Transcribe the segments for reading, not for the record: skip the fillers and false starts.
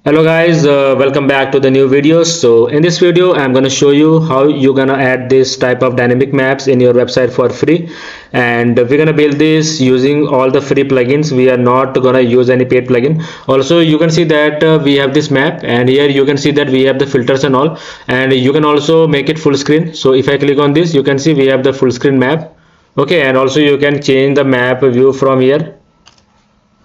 Hello guys, welcome back to the new video. So in this video I'm going to show you how you're going to add this type of dynamic maps in your website for free, and we're going to build this using all the free plugins. We are not going to use any paid plugin. Also you can see that we have this map, and here you can see that we have the filters and all, and you can also make it full screen. So if I click on this, you can see we have the full screen map. Okay, and also you can change the map view from here.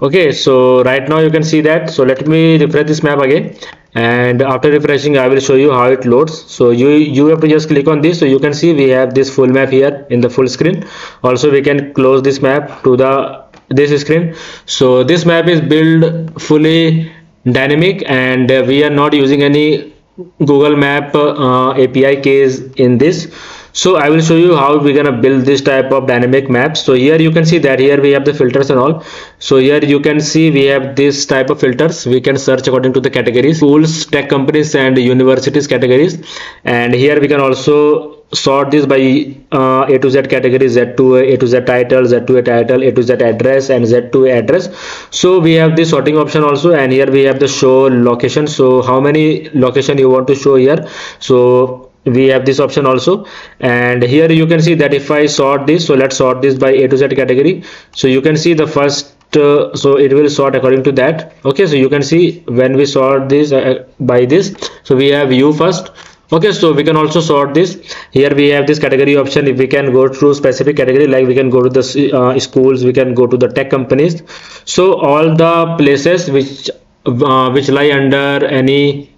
Okay, so right now you can see that. So let me refresh this map again, and after refreshing I will show you how it loads. So you have to just click on this. So you can see we have this full map here in the full screen. Also we can close this map to the this screen. So this map is built fully dynamic, and we are not using any Google Map API keys in this. So I will show you how we're gonna build this type of dynamic maps. So here you can see that here we have the filters and all. So here you can see we have this type of filters. We can search according to the categories: schools, tech companies, and universities categories. And here we can also sort this by A to Z categories: Z to A to Z title, Z to A title, A to Z address, and Z to A address. So we have this sorting option also, and here we have the show location. So how many location you want to show here. So we have this option also, and here you can see that if I sort this, so let's sort this by A to Z category. So you can see the first so it will sort according to that. Okay, so you can see when we sort this by this, so we have you first. Okay, so we can also sort this. Here we have this category option. If we can go through specific category, like we can go to the schools, we can go to the tech companies. So all the places which lie under any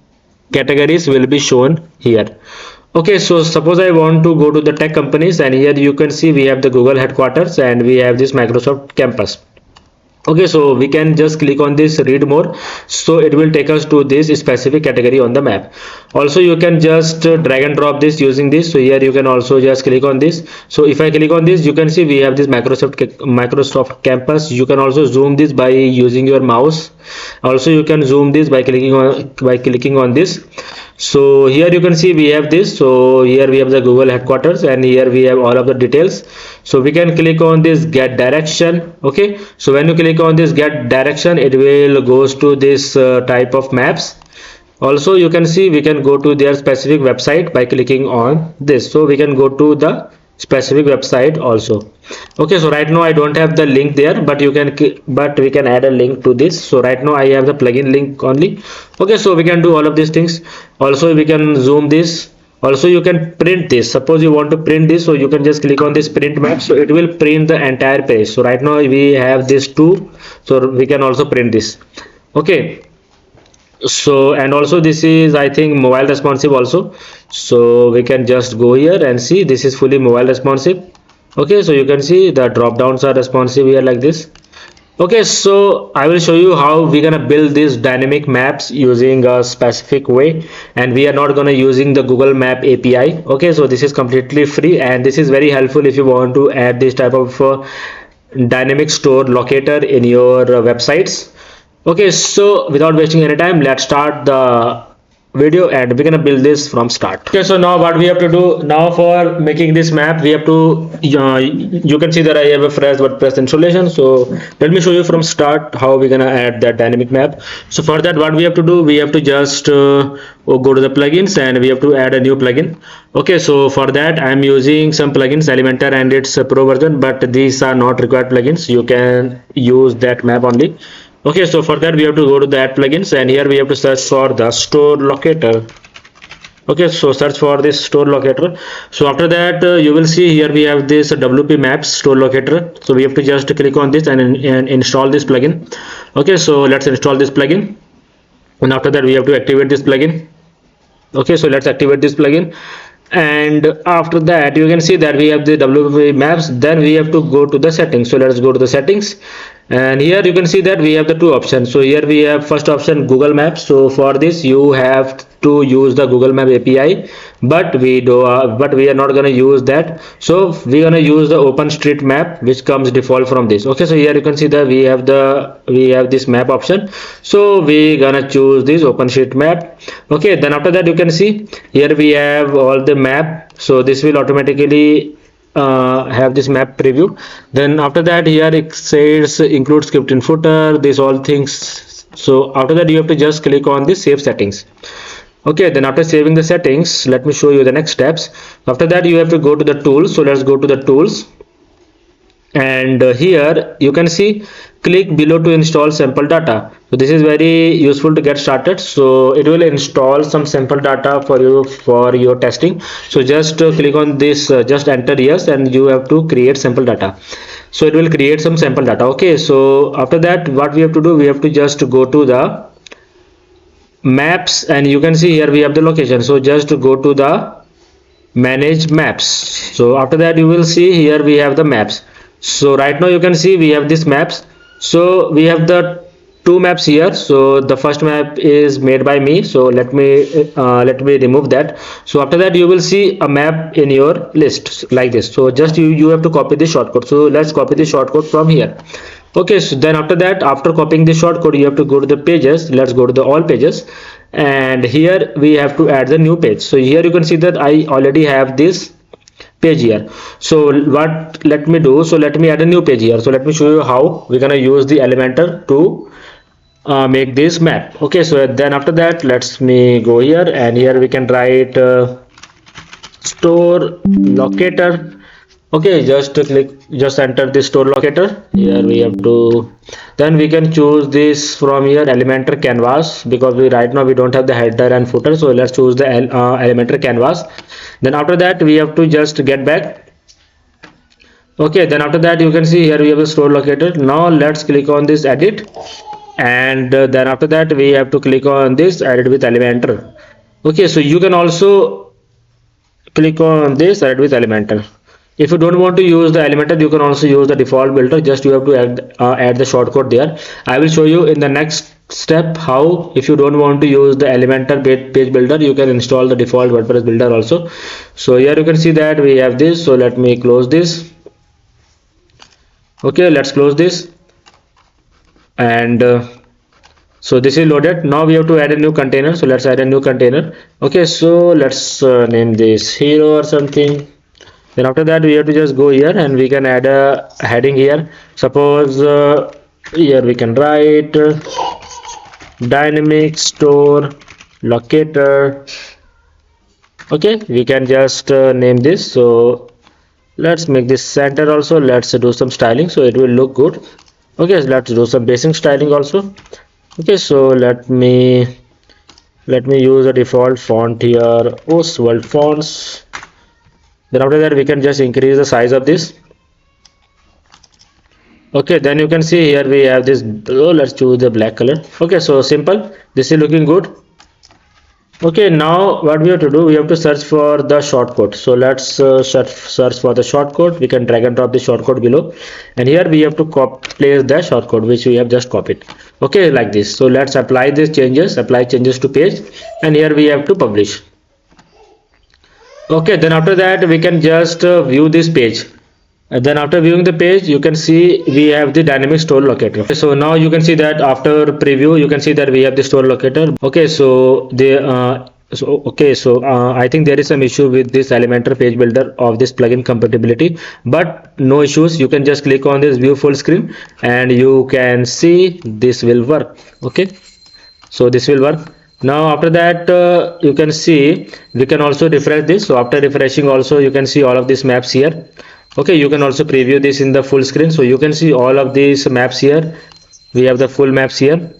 categories will be shown here. Okay, so suppose I want to go to the tech companies, and here you can see we have the Google headquarters, and we have this Microsoft campus. Okay, so we can just click on this read more, so it will take us to this specific category on the map. Also you can just drag and drop this using this. So here you can also just click on this. So if I click on this, you can see we have this Microsoft campus. You can also zoom this by using your mouse. Also you can zoom this by clicking on this. So here you can see we have this. So here we have the Google headquarters, and here we have all of the details. So we can click on this get direction. Okay, so when you click on this get direction, it will goes to this type of maps. Also you can see we can go to their specific website by clicking on this. So we can go to the specific website also. Okay, so right now I don't have the link there, but we can add a link to this. So right now I have the plugin link only. Okay, so we can do all of these things. Also we can zoom this. Also you can print this. Suppose you want to print this, so you can just click on this print map. So it will print the entire page. So right now we have this too, so we can also print this. Okay, so and also this is, I think, mobile responsive also. So we can just go here and see this is fully mobile responsive. Okay, so you can see the drop downs are responsive here like this. Okay, so I will show you how we're gonna build these dynamic maps using a specific way, and we are not gonna using the Google Map API. Okay, so this is completely free, and this is very helpful if you want to add this type of dynamic store locator in your websites. Okay, so without wasting any time, let's start the video, and we're gonna build this from start. Okay, so now what we have to do now for making this map, we have to you can see that I have a fresh WordPress installation. So let me show you from start how we're gonna add that dynamic map. So for that, what we have to do, we have to just go to the plugins, and we have to add a new plugin. Okay, so for that I'm using some plugins, Elementor, and it's a pro version, but these are not required plugins. You can use that map only. Okay, so for that we have to go to the add plugins, and here we have to search for the store locator. Okay, so search for this store locator. So after that you will see here we have this WP Maps store locator. So we have to just click on this and install this plugin. Okay, so let's install this plugin, and after that we have to activate this plugin. Okay, so let's activate this plugin, and after that you can see that we have the WP Maps. Then we have to go to the settings. So let's go to the settings, and here you can see that we have the two options. So here we have first option, Google Maps. So for this you have to use the Google Map API, but we are not going to use that. So we're going to use the OpenStreetMap, which comes default from this. Okay, so here you can see that we have this map option. So we're gonna choose this OpenStreetMap. Okay, then after that you can see here we have all the map. So this will automatically have this map preview. Then after that here it says include script in footer. These all things So after that you have to just click on the save settings. Okay, then after saving the settings, let me show you the next steps. After that you have to go to the tools. So let's go to the tools, and here you can see click below to install sample data. So this is very useful to get started. So it will install some sample data for you for your testing. So just click on this, just enter yes, and you have to create sample data. So it will create some sample data. Okay, so after that what we have to do, we have to just go to the maps, and you can see here we have the location. So just go to the manage maps. So after that you will see here we have the maps. So right now you can see we have these maps. So we have the two maps here. So the first map is made by me, so let me remove that. So after that you will see a map in your list like this. So just you have to copy the shortcode. So let's copy the shortcode from here. Okay, so then after that, after copying the shortcode, you have to go to the pages. Let's go to the all pages, and here we have to add the new page. So here you can see that I already have this page here. So what let me do, so let me add a new page here. So let me show you how we're gonna use the Elementor to make this map. Okay, so then after that, let's me go here, and here we can write store locator. Okay, just enter the store locator. Here we have to, then we can choose this from here Elementor canvas, because we right now we don't have the header and footer. So let's choose the Elementor canvas. Then after that we have to just get back. Okay, then after that you can see here we have the store locator. Now let's click on this edit, and then after that we have to click on this edit with Elementor. Okay, so you can also click on this edit with Elementor. If you don't want to use the Elementor, you can also use the default builder. Just you have to add the shortcode there. I will show you in the next step how, if you don't want to use the Elementor page builder, you can install the default WordPress builder also. So here you can see that we have this. So let me close this. Okay, let's close this, and so this is loaded. Now we have to add a new container. So let's add a new container. Okay, so let's name this hero or something. Then after that we have to just go here, and we can add a heading here. Suppose here we can write dynamic store locator. Okay, we can just name this. So let's make this center also. Let's do some styling so it will look good. Okay, so let's do some basic styling also. Okay, so let me use a default font here, Oswald fonts. Then after that we can just increase the size of this. Okay, then you can see here we have this. Oh, let's choose the black color. Okay, so simple, this is looking good. Okay, now what we have to do, we have to search for the shortcode. So let's search for the shortcode. We can drag and drop the shortcode below, and here we have to place the shortcode which we have just copied. Okay, like this. So let's apply these changes, apply changes to page, and here we have to publish. Okay, then after that we can just view this page. And then after viewing the page, you can see we have the dynamic store locator. So now you can see that after preview, you can see that we have the store locator. Okay, so I think there is some issue with this Elementor page builder of this plugin compatibility, but no issues. You can just click on this view full screen, and you can see this will work. Okay, so this will work. Now after that you can see we can also refresh this. So after refreshing also, you can see all of these maps here. Okay, you can also preview this in the full screen. So you can see all of these maps here. We have the full maps here.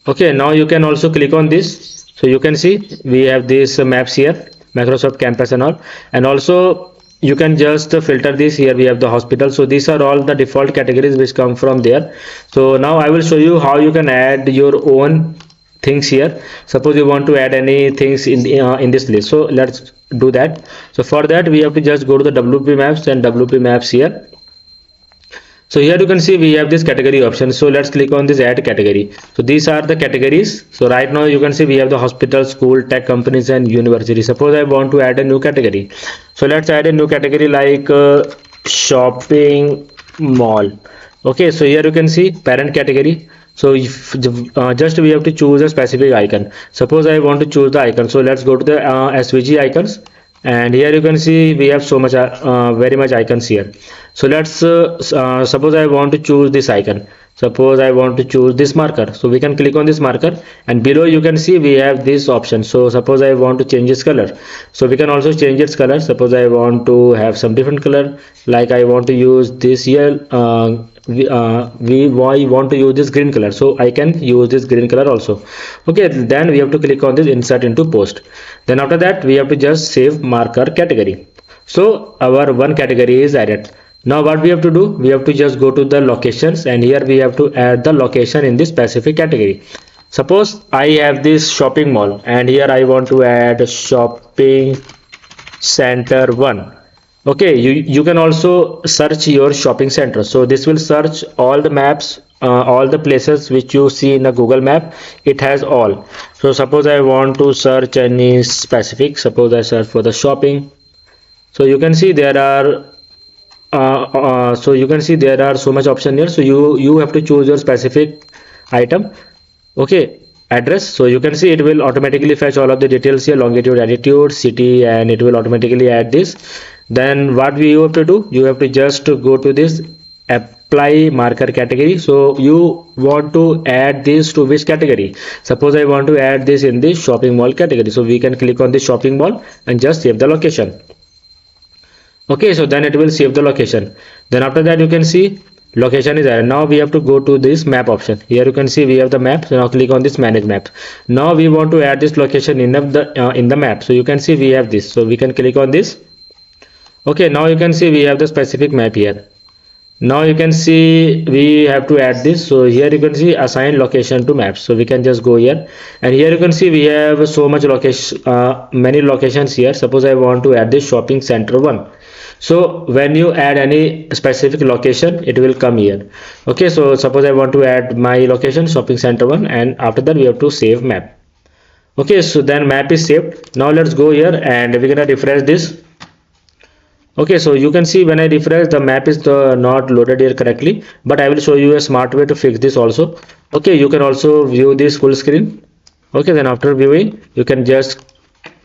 Okay, now you can also click on this. So you can see we have these maps here, Microsoft Campus and all. And also you can just filter this. Here we have the hospital. So these are all the default categories which come from there. So now I will show you how you can add your own things here. Suppose you want to add any things in this list. So let's do that. So for that we have to just go to the WP maps and WP maps here. So here you can see we have this category option. So let's click on this add category. So these are the categories. So right now you can see we have the hospital, school, tech companies, and university. Suppose I want to add a new category. So let's add a new category like shopping mall. Okay, so here you can see parent category. So if just we have to choose a specific icon. Suppose I want to choose the icon. So let's go to the SVG icons, and here you can see we have so much very much icons here. So let's suppose I want to choose this icon. Suppose I want to choose this marker, so we can click on this marker, and below you can see we have this option. So suppose I want to change its color, so we can also change its color. Suppose I want to have some different color, like I want to use this here, we want to use this green color, so I can use this green color also. Okay, then we have to click on this insert into post. Then after that we have to just save marker category. So our one category is added. Now what we have to do, we have to just go to the locations, and here we have to add the location in this specific category. Suppose I have this shopping mall, and here I want to add shopping center 1. Okay, you can also search your shopping center, so this will search all the maps, all the places which you see in a Google map. It has all. So suppose I want to search any specific, suppose I search for the shopping. So you can see there are so much option here. So you have to choose your specific item. Okay, address. So you can see it will automatically fetch all of the details here, longitude, latitude, city, and it will automatically add this. Then what you have to do, you have to just go to this apply marker category. So you want to add this to which category? Suppose I want to add this in the shopping mall category, so we can click on the shopping mall and just save the location. Okay, so then it will save the location. Then after that you can see location is added. Now we have to go to this map option. Here you can see we have the map. So now click on this manage map. Now we want to add this location in the map. So you can see we have this, so we can click on this. Okay, now you can see we have the specific map here. Now you can see we have to add this. So here you can see assign location to maps, so we can just go here, and here you can see we have so much location, many locations here. Suppose I want to add this shopping center 1. So when you add any specific location, it will come here. Okay, so suppose I want to add my location shopping center 1, and after that we have to save map. Okay, so then map is saved. Now let's go here and we're gonna refresh this. Okay, so you can see when I refresh, the map is not loaded here correctly, but I will show you a smart way to fix this also. Okay, you can also view this full screen. Okay, then after viewing you can just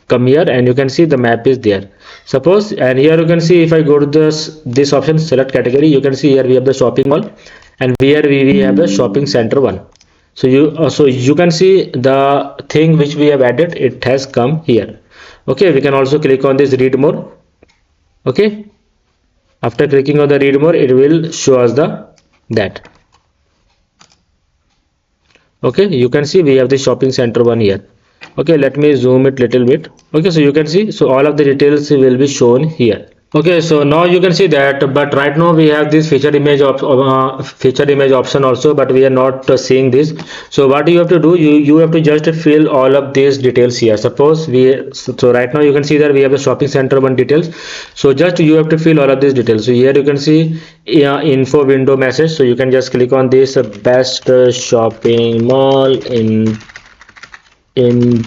come here and you can see the map is there. Suppose, and here you can see if I go to this option select category, you can see here we have the shopping mall, and here we have the shopping center 1. So you can see the thing which we have added, it has come here. Okay, we can also click on this read more. Okay, after clicking on the read more, it will show us that. Okay, you can see we have the shopping center 1 here. Okay, let me zoom it little bit. Okay, so you can see, so all of the details will be shown here. Okay, so now you can see that, but right now we have this featured image option also, but we are not seeing this. So what you have to do, you have to just fill all of these details here. Suppose so right now you can see that we have the shopping center 1 details. So just you have to fill all of these details. So here you can see info window message. So you can just click on this best shopping mall in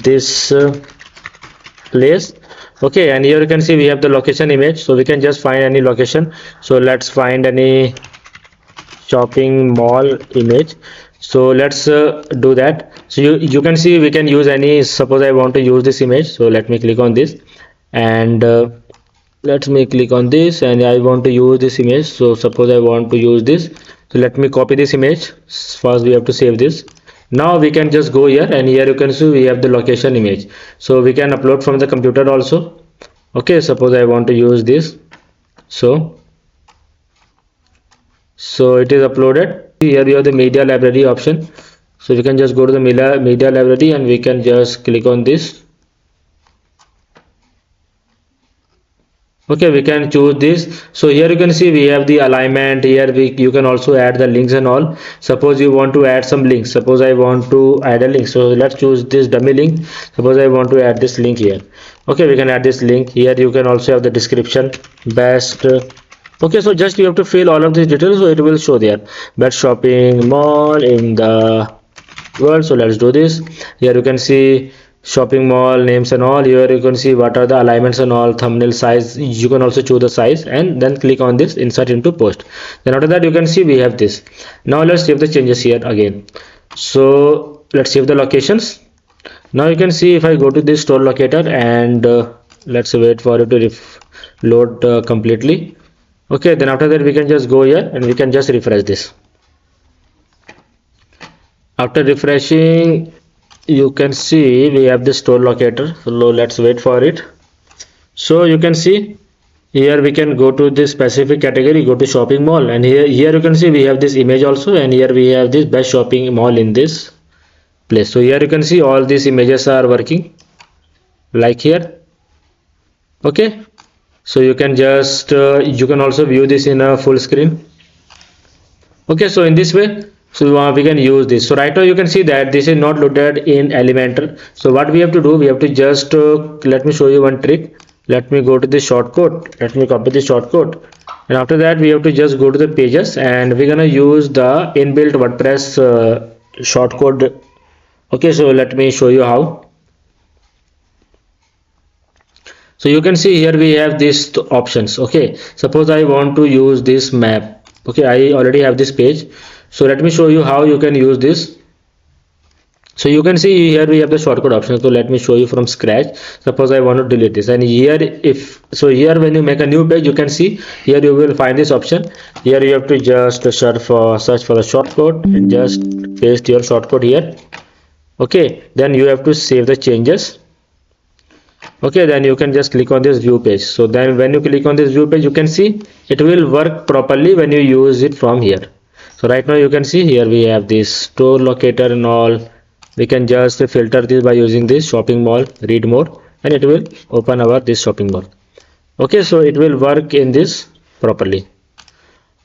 this place. Okay, and here you can see we have the location image, so we can just find any location. So let's find any shopping mall image. So let's do that. So you can see we can use any. Suppose I want to use this image, so let me click on this, and let me click on this, and I want to use this image. So suppose I want to use this, so let me copy this image. First we have to save this. Now we can just go here, and here you can see we have the location image, so we can upload from the computer also. Okay, suppose I want to use this, so it is uploaded. Here we have the media library option, so we can just go to the media library and we can just click on this. Okay, we can choose this. So here you can see we have the alignment. Here you can also add the links and all. Suppose you want to add some links. Suppose I want to add a link, so let's choose this dummy link. Suppose I want to add this link here. Okay, we can add this link. Here you can also have the description best. Okay, so just you have to fill all of these details, so it will show there best shopping mall in the world. So let's do this. Here you can see shopping mall names and all. Here you can see what are the alignments and all, thumbnail size. You can also choose the size, and then click on this insert into post. Then after that you can see we have this. Now let's save the changes here again. So let's save the locations. Now you can see if I go to this store locator, and let's wait for it to load completely. Okay, then after that we can just go here and we can just refresh this. After refreshing, you can see we have the store locator. So let's wait for it. So you can see here we can go to this specific category, go to shopping mall, and here you can see we have this image also, and here we have this best shopping mall in this place. So here you can see all these images are working like here. Okay, so you can just you can also view this in a full screen. Okay, so in this way, so we can use this. So right now you can see that this is not loaded in Elementor. So what we have to do, we have to just let me show you one trick. Let me go to the shortcut. Let me copy the shortcut, and after that we have to just go to the pages, and we're gonna use the inbuilt WordPress shortcode. Okay, so let me show you how. So you can see here we have these options. Okay, suppose I want to use this map. Okay, I already have this page, so let me show you how you can use this. So you can see here we have the shortcut option. So let me show you from scratch. Suppose I want to delete this, and here here when you make a new page, you can see here you will find this option. Here you have to just search for the shortcut and just paste your shortcut here. Okay, then you have to save the changes. Okay, then you can just click on this view page. So then when you click on this view page, you can see it will work properly when you use it from here. So right now you can see here we have this store locator and all. We can just filter this by using this shopping mall, read more, and it will open our this shopping mall. Okay, so it will work in this properly.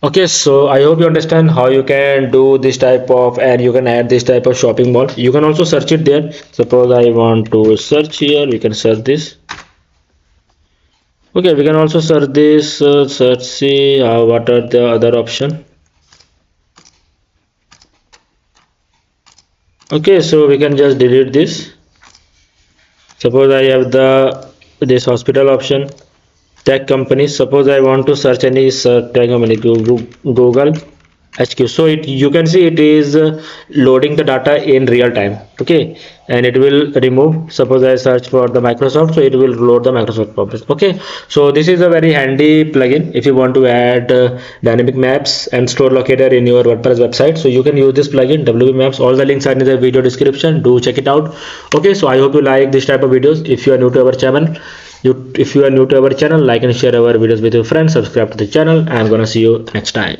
Okay, so I hope you understand how you can do this type of, and you can add this type of shopping mall. You can also search it there. Suppose I want to search here, we can search this. Okay, we can also search this, search see what are the other option. Okay, so we can just delete this. Suppose I have this hospital option, tech company. Suppose I want to search any tech company, Google HQ. So you can see it is loading the data in real time. Okay, and it will remove. Suppose I search for the Microsoft, so it will load the Microsoft properties. Okay, so this is a very handy plugin if you want to add dynamic maps and store locator in your WordPress website. So you can use this plugin WP Maps. All the links are in the video description. Do check it out. Okay, so I hope you like this type of videos. If you are new to our channel, if you are new to our channel, like and share our videos with your friends, subscribe to the channel. I'm gonna see you next time.